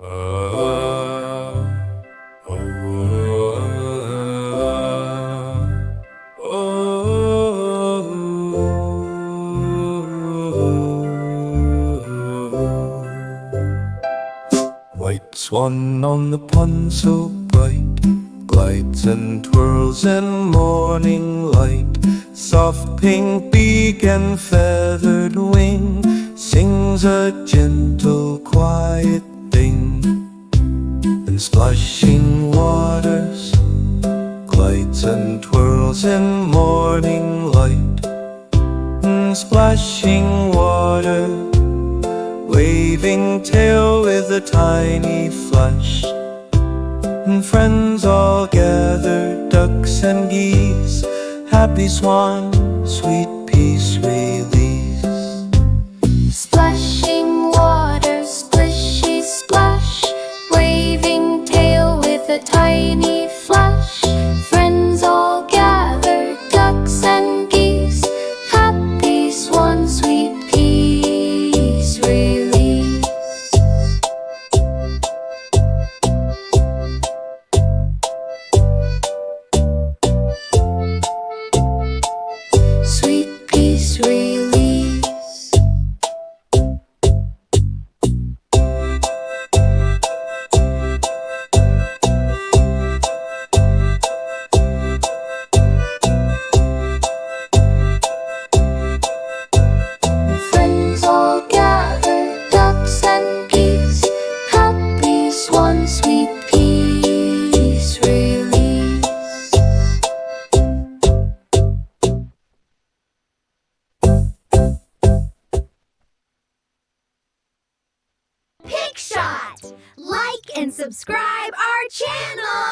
White swan on the pond so bright, glides and twirls in morning light. Soft pink beak and feathered wing, sings a gentle quiet thing. In splashing waters, glides and twirls in morning light. In splashing water, waving tail with a tiny flash. And friends all gather, ducks and geese. Happy swan, sweet peace release. Splashing water, splishy splash, waving tail with a tiny flash. Friends all gather, ducks and geese. Happy swan, sweet peace release. Sweet peace release. Friends all gather, ducks and geese. Happy swan, sweet peace release. PikShot! Like and subscribe our channel!